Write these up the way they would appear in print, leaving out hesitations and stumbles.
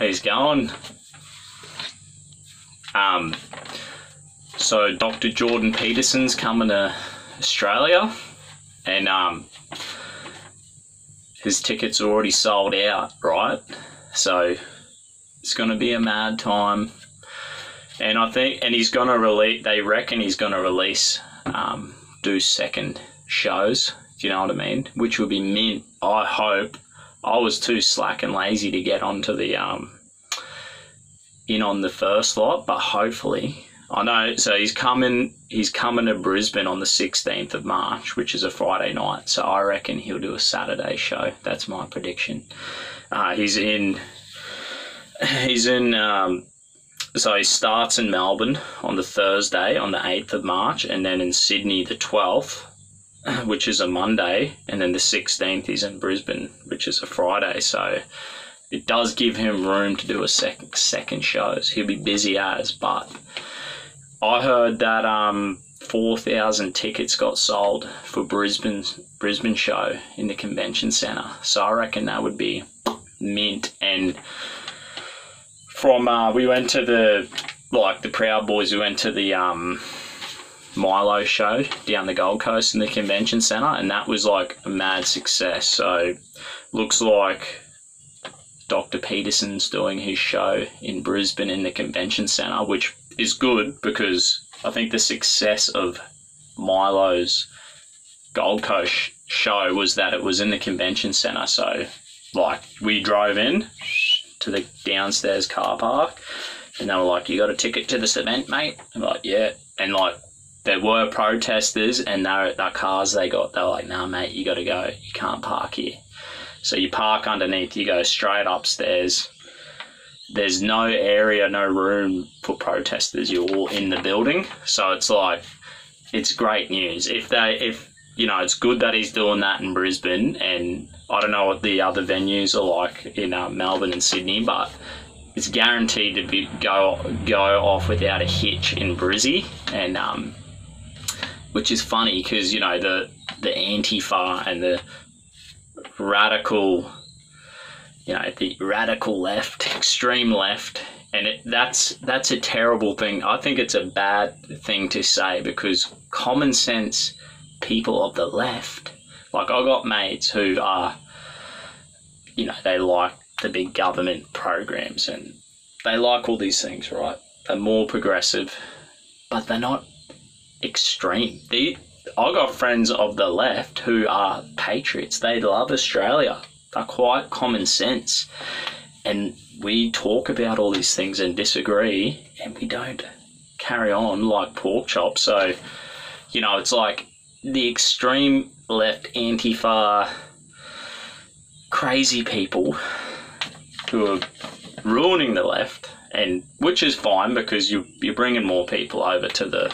He's going. So Dr. Jordan Peterson's coming to Australia, and his tickets are already sold out, right? So it's going to be a mad time. And I think, and he's going to release, they reckon he's going to release, do second shows, do you know what I mean? Which would be mint, I hope. I was too slack and lazy to get onto the, in on the first lot, but hopefully, I know, so he's coming to Brisbane on the 16th of March, which is a Friday night, so I reckon he'll do a Saturday show. That's my prediction. So he starts in Melbourne on the Thursday, on the 8th of March, and then in Sydney the 12th, which is a Monday, and then the 16th he's in Brisbane, which is a Friday. So it does give him room to do a second shows. He'll be busy as, but I heard that 4,000 tickets got sold for Brisbane show in the convention centre. So I reckon that would be mint. And from we went to the Proud Boys, we went to the Milo show down the Gold Coast in the convention centre, and that was like a mad success. So looks like Dr. Peterson's doing his show in Brisbane in the convention centre, which is good because I think the success of Milo's Gold Coast show was that it was in the convention centre. So like we drove in to the downstairs car park and they were like, "You got a ticket to this event, mate?" I'm like, "Yeah." And like there were protesters and their cars they were like, "Nah, mate, you got to go. You can't park here." So you park underneath, you go straight upstairs. There's no area, no room for protesters. You're all in the building. So it's like, it's great news. If you know, it's good that he's doing that in Brisbane, and I don't know what the other venues are like in Melbourne and Sydney, but it's guaranteed to go off without a hitch in Brizzy, and which is funny because, you know, the Antifa and the radical, you know, the radical left, extreme left, and that's a terrible thing. I think it's a bad thing to say because common sense people of the left, like I got mates who are, you know, they like the big government programs and they like all these things, right? They're more progressive, but they're not extreme. I got friends of the left who are patriots. They love Australia. They're quite common sense. And we talk about all these things and disagree, and we don't carry on like pork chops. So, you know, it's like the extreme left, Antifa, crazy people who are ruining the left, and which is fine because you're bringing more people over to the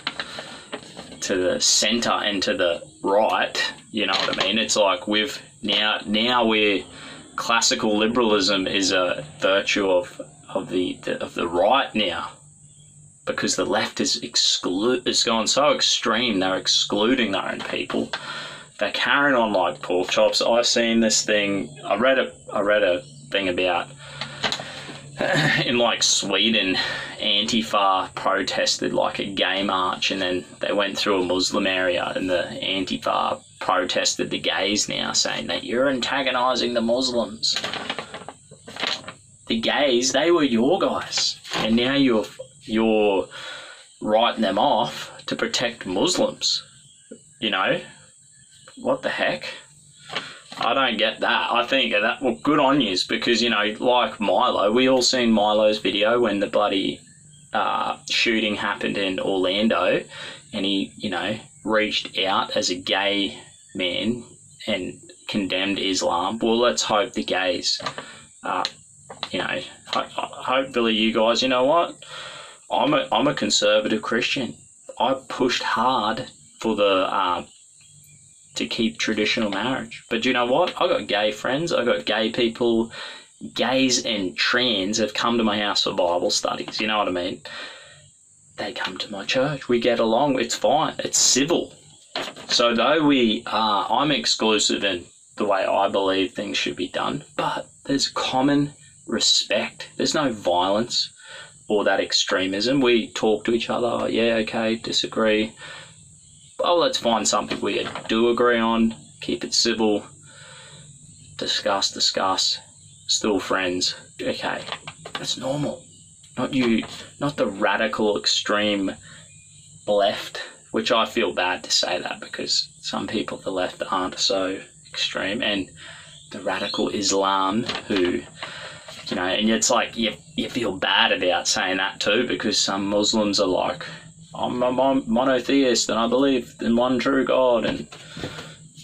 centre and to the right, you know what I mean? It's like now we're classical liberalism is a virtue of the right now, because the left is gone so extreme. They're excluding their own people. They're carrying on like pork chops. I've seen this thing. I read a thing about in like Sweden, Antifa protested like a gay march, and then they went through a Muslim area, and the Antifa protested the gays now, saying that you're antagonising the Muslims. The gays, they were your guys, and now you're writing them off to protect Muslims. You know, what the heck? I don't get that. I think that, well, good on yous, because, you know, like Milo, we all seen Milo's video when the bloody shooting happened in Orlando, and he, you know, reached out as a gay man and condemned Islam. Well, let's hope the gays, you know, hopefully you guys, you know what? I'm a conservative Christian. I pushed hard for to keep traditional marriage. But you know what? I got gay friends. I got gay people. Gays and trans have come to my house for Bible studies. You know what I mean? They come to my church. We get along. It's fine. It's civil. So though I'm exclusive in the way I believe things should be done, but there's common respect. There's no violence or that extremism. We talk to each other. Oh, yeah, okay, disagree. Well, let's find something we do agree on. Keep it civil. Discuss. Still friends. Okay, that's normal. Not you, not the radical extreme left, which I feel bad to say that because some people at the left aren't so extreme, and the radical Islam who, you know, and it's like you feel bad about saying that too, because some Muslims are like, I'm a monotheist and I believe in one true God, and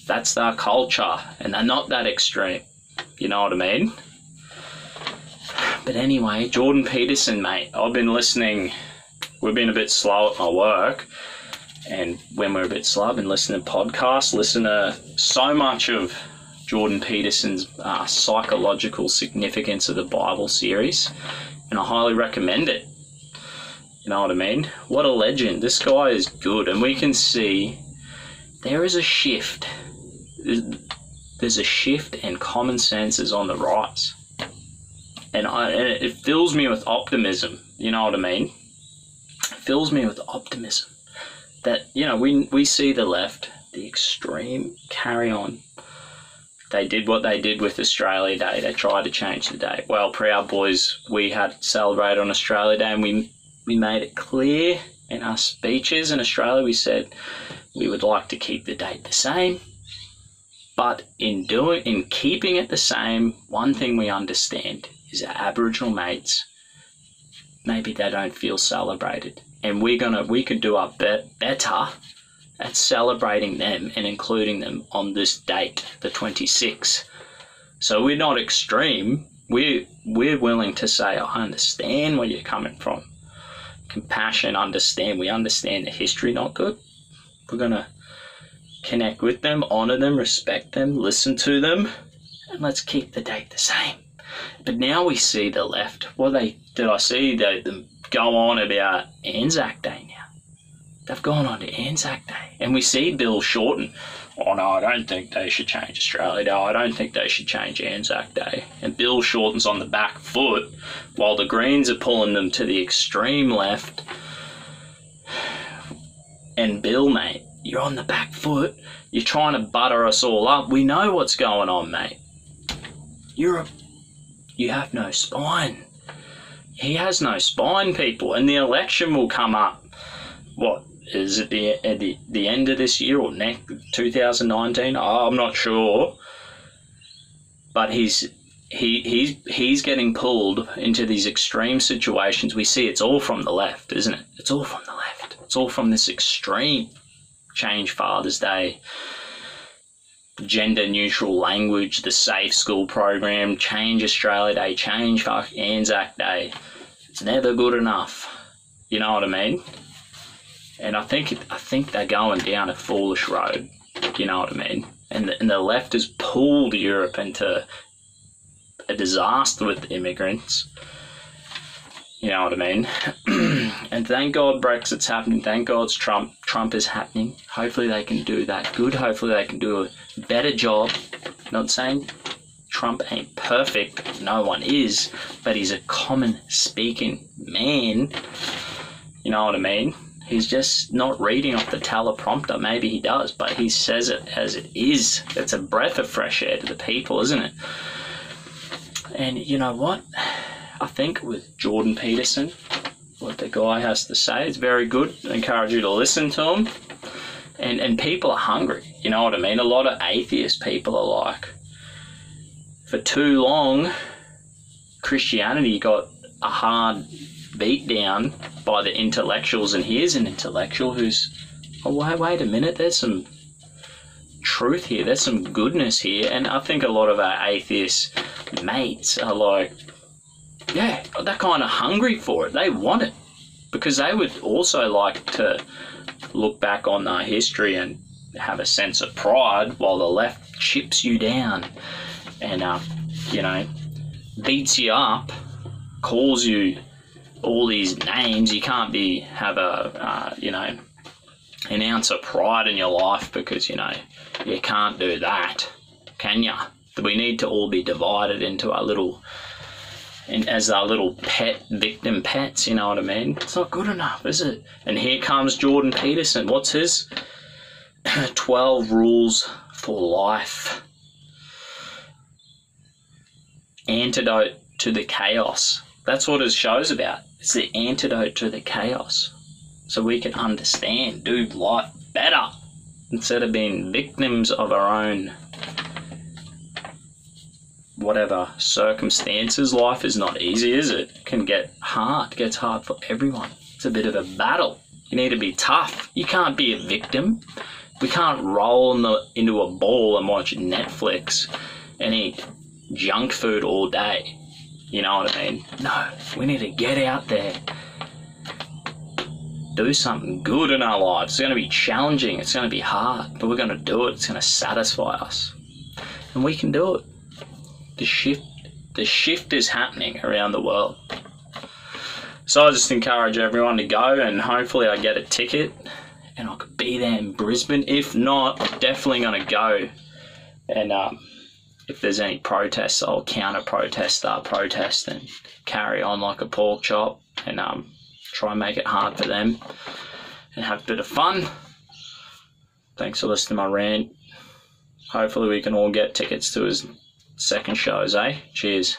that's their culture, and they're not that extreme. You know what I mean? But anyway, Jordan Peterson, mate, I've been listening. We've been a bit slow at my work, and when we're a bit slow, I've been listening to podcasts, listen to so much of Jordan Peterson's Psychological Significance of the Bible series, and I highly recommend it. You know what I mean? What a legend. This guy is good, and we can see there is a shift. There's a shift, and common sense is on the rise. And it fills me with optimism, you know what I mean? It fills me with optimism that, you know, we see the left, the extreme, carry on. They did what they did with Australia Day. They tried to change the day. Well, Proud Boys, we had celebrated on Australia Day, and we made it clear in our speeches in Australia. We said we would like to keep the date the same. But in keeping it the same, one thing we understand is our Aboriginal mates, maybe they don't feel celebrated. And we could do our better at celebrating them and including them on this date, the 26th. So we're not extreme. We're willing to say, I understand where you're coming from. Compassion, understand. We understand the history not good. We're going to connect with them, honour them, respect them, listen to them, and let's keep the date the same. But now we see the left. Did I see them go on about Anzac Day now? They've gone on to Anzac Day. And we see Bill Shorten. Oh, no, I don't think they should change Australia Day. I don't think they should change Anzac Day. And Bill Shorten's on the back foot while the Greens are pulling them to the extreme left. And Bill, mate, you're on the back foot. You're trying to butter us all up. We know what's going on, mate. You have no spine. He has no spine, people. And the election will come up. What? Is it the end of this year or next 2019? Oh, I'm not sure. But he's getting pulled into these extreme situations. We see it's all from the left, isn't it? It's all from the left. It's all from this extreme. Change Father's Day, gender neutral language, the safe school program, change Australia Day, change Anzac Day. It's never good enough. You know what I mean? And I think they're going down a foolish road. You know what I mean? And the left has pulled Europe into a disaster with immigrants. You know what I mean? And thank God Brexit's happening. Thank God Trump is happening. Hopefully they can do that good. Hopefully they can do a better job. Not saying Trump ain't perfect. No one is. But he's a common speaking man. You know what I mean? He's just not reading off the teleprompter. Maybe he does, but he says it as it is. It's a breath of fresh air to the people, isn't it? And you know what? I think with Jordan Peterson, what the guy has to say is very good. I encourage you to listen to him. And people are hungry. You know what I mean? A lot of atheist people are like, for too long, Christianity got a hard beat down by the intellectuals, and here's an intellectual who's, oh, wait a minute, there's some truth here, there's some goodness here. And I think a lot of our atheist mates are like, yeah, they're kind of hungry for it. They want it because they would also like to look back on their history and have a sense of pride, while the left chips you down and, beats you up, calls you all these names. You can't have an ounce of pride in your life because, you can't do that, can ya? We need to all be divided into our little and as our little victim pets, you know what I mean? It's not good enough, is it? And here comes Jordan Peterson. What's his? 12 rules for life. Antidote to the chaos. That's what his show's about. It's the antidote to the chaos. So we can understand, do life better instead of being victims of our own whatever circumstances. Life is not easy, is it? It can get hard. It gets hard for everyone. It's a bit of a battle. You need to be tough. You can't be a victim. We can't roll into a ball and watch Netflix and eat junk food all day. You know what I mean? No, we need to get out there. Do something good in our lives. It's going to be challenging. It's going to be hard, but we're going to do it. It's going to satisfy us. And we can do it. The shift is happening around the world. So I just encourage everyone to go, and hopefully I get a ticket and I could be there in Brisbane. If not, I'm definitely going to go. And if there's any protests, I'll protest and carry on like a pork chop, and try and make it hard for them and have a bit of fun. Thanks for listening to my rant. Hopefully we can all get tickets to his second shows, eh? Cheers.